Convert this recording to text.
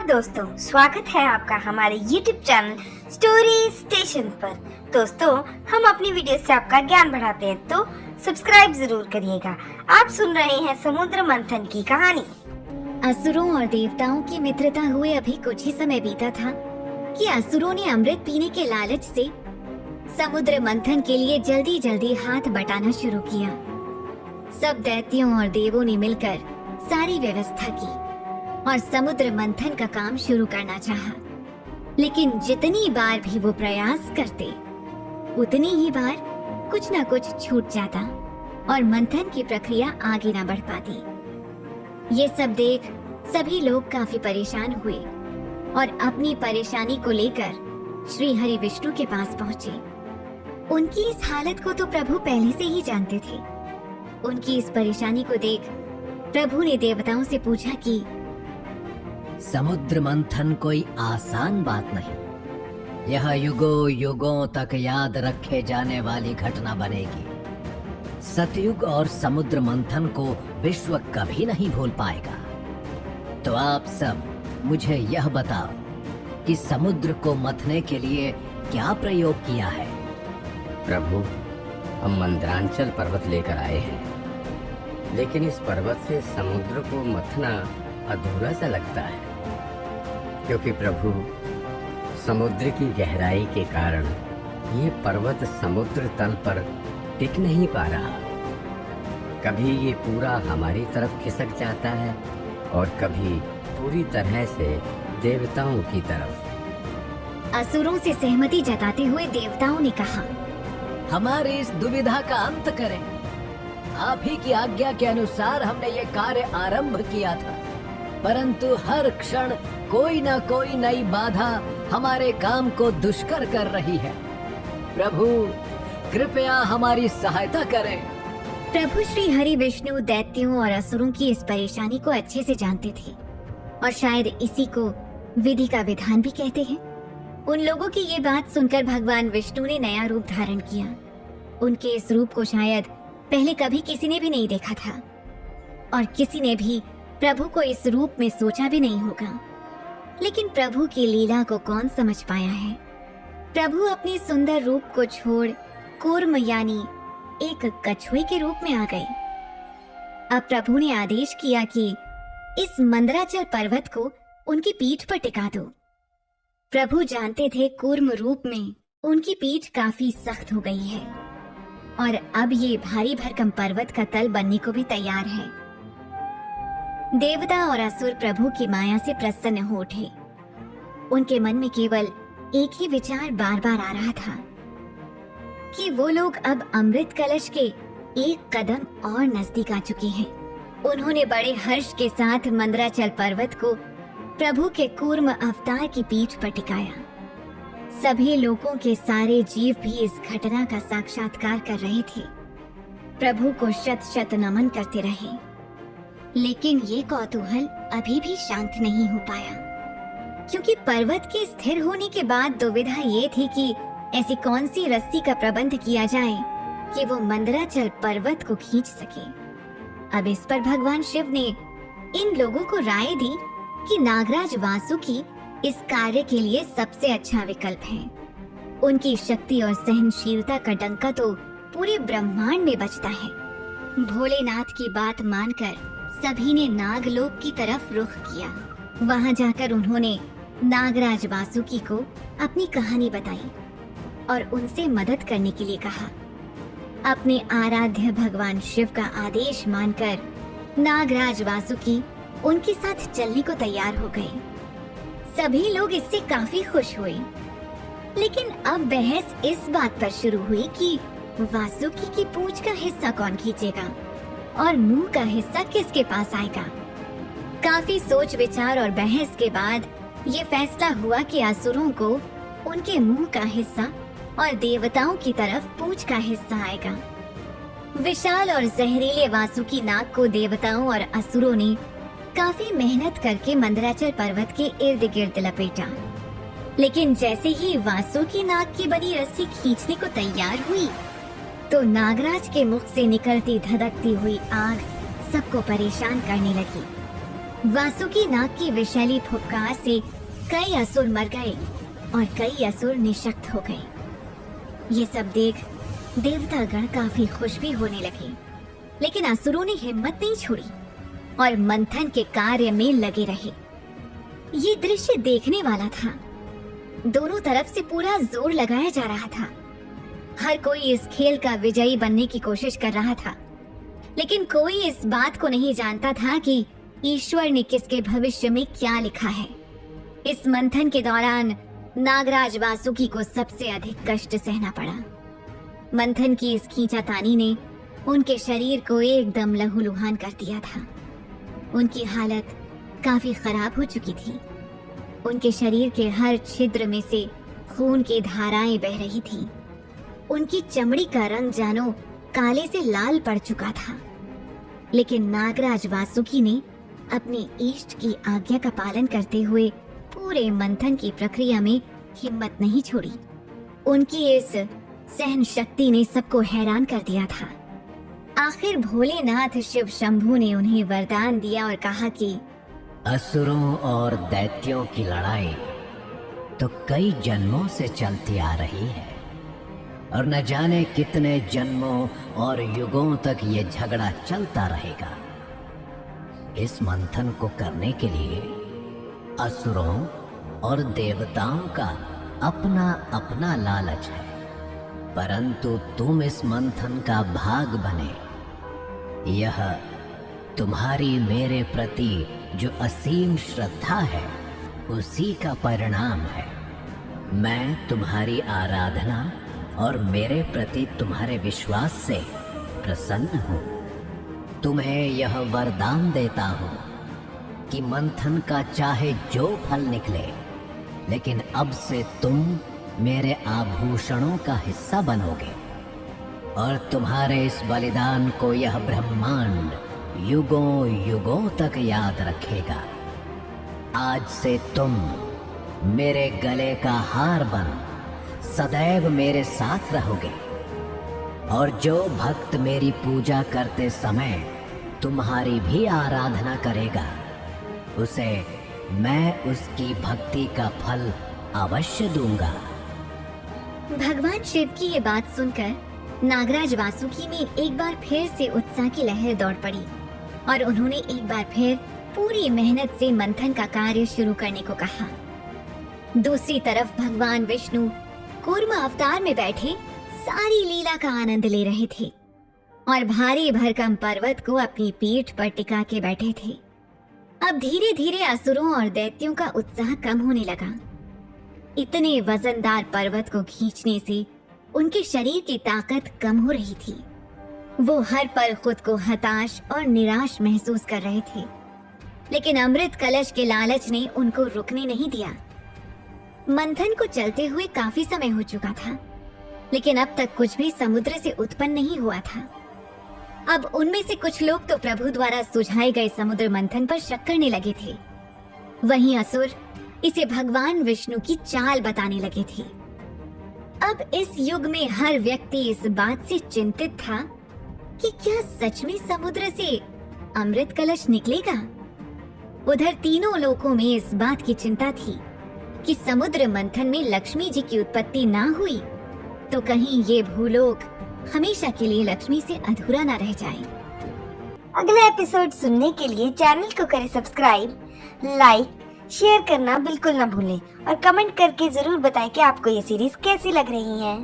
दोस्तों, स्वागत है आपका हमारे YouTube चैनल स्टोरी स्टेशन पर। दोस्तों, हम अपनी वीडियो से आपका ज्ञान बढ़ाते हैं, तो सब्सक्राइब जरूर करिएगा। आप सुन रहे हैं समुद्र मंथन की कहानी। असुरों और देवताओं की मित्रता हुए अभी कुछ ही समय बीता था कि असुरों ने अमृत पीने के लालच से समुद्र मंथन के लिए जल्दी जल्दी हाथ बटाना शुरू किया। सब दैत्यों और देवों ने मिलकर सारी व्यवस्था की और समुद्र मंथन का काम शुरू करना चाहा। लेकिन जितनी बार भी वो प्रयास करते, उतनी ही बार कुछ न कुछ छूट जाता और मंथन की प्रक्रिया आगे न बढ़ पाती। ये सब देख सभी लोग काफी परेशान हुए और अपनी परेशानी को लेकर श्री हरि विष्णु के पास पहुंचे। उनकी इस हालत को तो प्रभु पहले से ही जानते थे। उनकी इस परेशानी को देख प्रभु ने देवताओं से पूछा कि समुद्र मंथन कोई आसान बात नहीं। यह युगों युगों तक याद रखे जाने वाली घटना बनेगी। सतयुग और समुद्र मंथन को विश्व कभी नहीं भूल पाएगा। तो आप सब मुझे यह बताओ कि समुद्र को मथने के लिए क्या प्रयोग किया है। प्रभु, हम मंदरांचल पर्वत लेकर आए हैं, लेकिन इस पर्वत से समुद्र को मथना अधूरा सा लगता है, क्योंकि प्रभु, समुद्र की गहराई के कारण ये पर्वत समुद्र तल पर टिक नहीं पा रहा। कभी ये पूरा हमारी तरफ खिसक जाता है और कभी पूरी तरह से देवताओं की तरफ। असुरों से सहमति जताते हुए देवताओं ने कहा, हमारी इस दुविधा का अंत करें। आप ही की आज्ञा के अनुसार हमने ये कार्य आरंभ किया था, परंतु हर क्षण कोई न कोई नई बाधा हमारे काम को दुष्कर कर रही है। प्रभु, कृपया हमारी सहायता करें। प्रभु श्री हरि विष्णु दैत्यों और असुरों की इस परेशानी को अच्छे से जानते थे और शायद इसी को विधि का विधान भी कहते हैं। उन लोगों की ये बात सुनकर भगवान विष्णु ने नया रूप धारण किया। उनके इस रूप को शायद पहले कभी किसी ने भी नहीं देखा था और किसी ने भी प्रभु को इस रूप में सोचा भी नहीं होगा। लेकिन प्रभु की लीला को कौन समझ पाया है। प्रभु अपने सुंदर रूप को छोड़ कूर्म यानी एक कछुए के रूप में आ गए। अब प्रभु ने आदेश किया कि इस मंदराचल पर्वत को उनकी पीठ पर टिका दो। प्रभु जानते थे कूर्म रूप में उनकी पीठ काफी सख्त हो गई है और अब ये भारी भरकम पर्वत का तल बनने को भी तैयार है। देवता और असुर प्रभु की माया से प्रसन्न हो उठे। उनके मन में केवल एक ही विचार बार बार आ रहा था कि वो लोग अब अमृत कलश के एक कदम और नजदीक आ चुके हैं। उन्होंने बड़े हर्ष के साथ मंदराचल पर्वत को प्रभु के कूर्म अवतार की पीठ पर टिकाया। सभी लोगों के सारे जीव भी इस घटना का साक्षात्कार कर रहे थे। प्रभु को शत शत नमन करते रहे। लेकिन ये कौतूहल अभी भी शांत नहीं हो पाया, क्योंकि पर्वत के स्थिर होने के बाद दुविधा ये थी कि ऐसी कौन सी रस्सी का प्रबंध किया जाए कि वो मंदराचल पर्वत को खींच सके। अब इस पर भगवान शिव ने इन लोगों को राय दी कि नागराज वासुकी इस कार्य के लिए सबसे अच्छा विकल्प है। उनकी शक्ति और सहनशीलता का डंका तो पूरे ब्रह्मांड में बजता है। भोलेनाथ की बात मानकर सभी ने नागलोक की तरफ रुख किया। वहां जाकर उन्होंने नागराज वासुकी को अपनी कहानी बताई और उनसे मदद करने के लिए कहा। अपने आराध्य भगवान शिव का आदेश मानकर नागराज वासुकी उनके साथ चलने को तैयार हो गए। सभी लोग इससे काफी खुश हुए। लेकिन अब बहस इस बात पर शुरू हुई कि वासुकी की पूंछ का हिस्सा कौन खींचेगा और मुंह का हिस्सा किसके पास आएगा। काफी सोच विचार और बहस के बाद ये फैसला हुआ कि असुरों को उनके मुंह का हिस्सा और देवताओं की तरफ पूंछ का हिस्सा आएगा। विशाल और जहरीले वासुकी नाग को देवताओं और असुरों ने काफी मेहनत करके मंदराचल पर्वत के इर्द गिर्द लपेटा। लेकिन जैसे ही वासुकी नाग की बनी रस्सी खींचने को तैयार हुई, तो नागराज के मुख से निकलती धधकती हुई आग सबको परेशान करने लगी। वासुकी नाग की विषैली फुफकार से कई असुर मर गए और कई असुर निशक्त हो गए। ये सब देख देवतागण काफी खुश भी होने लगे, लेकिन असुरों ने हिम्मत नहीं छोड़ी और मंथन के कार्य में लगे रहे। ये दृश्य देखने वाला था। दोनों तरफ से पूरा जोर लगाया जा रहा था। हर कोई इस खेल का विजयी बनने की कोशिश कर रहा था, लेकिन कोई इस बात को नहीं जानता था कि ईश्वर ने किसके भविष्य में क्या लिखा है। इस मंथन के दौरान नागराज वासुकी को सबसे अधिक कष्ट सहना पड़ा। मंथन की इस खींचातानी ने उनके शरीर को एकदम लहूलुहान कर दिया था। उनकी हालत काफी खराब हो चुकी थी। उनके शरीर के हर छिद्र में से खून की धाराएं बह रही थीं। उनकी चमड़ी का रंग जानो काले से लाल पड़ चुका था। लेकिन नागराज वासुकी ने अपने इष्ट की आज्ञा का पालन करते हुए पूरे मंथन की प्रक्रिया में हिम्मत नहीं छोड़ी। उनकी इस सहन शक्ति ने सबको हैरान कर दिया था। आखिर भोलेनाथ शिव शंभू ने उन्हें वरदान दिया और कहा कि असुरों और दैत्यों की लड़ाई तो कई जन्मों से चलती आ रही है और न जाने कितने जन्मों और युगों तक ये झगड़ा चलता रहेगा। इस मंथन को करने के लिए असुरों और देवताओं का अपना अपना लालच है, परंतु तुम इस मंथन का भाग बने, यह तुम्हारी मेरे प्रति जो असीम श्रद्धा है उसी का परिणाम है। मैं तुम्हारी आराधना और मेरे प्रति तुम्हारे विश्वास से प्रसन्न हूँ। तुम्हें यह वरदान देता हूँ कि मंथन का चाहे जो फल निकले, लेकिन अब से तुम मेरे आभूषणों का हिस्सा बनोगे और तुम्हारे इस बलिदान को यह ब्रह्मांड युगों युगों तक याद रखेगा। आज से तुम मेरे गले का हार बन सदैव मेरे साथ रहोगे और जो भक्त मेरी पूजा करते समय तुम्हारी भी आराधना करेगा, उसे मैं उसकी भक्ति का फल अवश्य दूंगा। भगवान शिव की ये बात सुनकर नागराज वासुकी में एक बार फिर से उत्साह की लहर दौड़ पड़ी और उन्होंने एक बार फिर पूरी मेहनत से मंथन का कार्य शुरू करने को कहा। दूसरी तरफ भगवान विष्णु कूर्म अवतार में बैठे सारी लीला का आनंद ले रहे थे और भारी भरकम पर्वत को अपनी पीठ पर टिका के बैठे थे। अब धीरे धीरे असुरों और दैत्यों का उत्साह कम होने लगा। इतने वजनदार पर्वत को खींचने से उनके शरीर की ताकत कम हो रही थी। वो हर पल खुद को हताश और निराश महसूस कर रहे थे, लेकिन अमृत कलश के लालच ने उनको रुकने नहीं दिया। मंथन को चलते हुए काफी समय हो चुका था, लेकिन अब तक कुछ भी समुद्र से उत्पन्न नहीं हुआ था। अब उनमें से कुछ लोग तो प्रभु द्वारा सुझाए गए समुद्र मंथन पर शक करने लगे थे, वहीं असुर इसे भगवान विष्णु की चाल बताने लगे थे। अब इस युग में हर व्यक्ति इस बात से चिंतित था कि क्या सच में समुद्र से अमृत कलश निकलेगा। उधर तीनों लोकों में इस बात की चिंता थी कि समुद्र मंथन में लक्ष्मी जी की उत्पत्ति ना हुई तो कहीं ये भूलोक हमेशा के लिए लक्ष्मी से अधूरा ना रह जाए। अगला एपिसोड सुनने के लिए चैनल को करें सब्सक्राइब, लाइक, शेयर करना बिल्कुल ना भूलें और कमेंट करके जरूर बताएं कि आपको ये सीरीज कैसी लग रही है।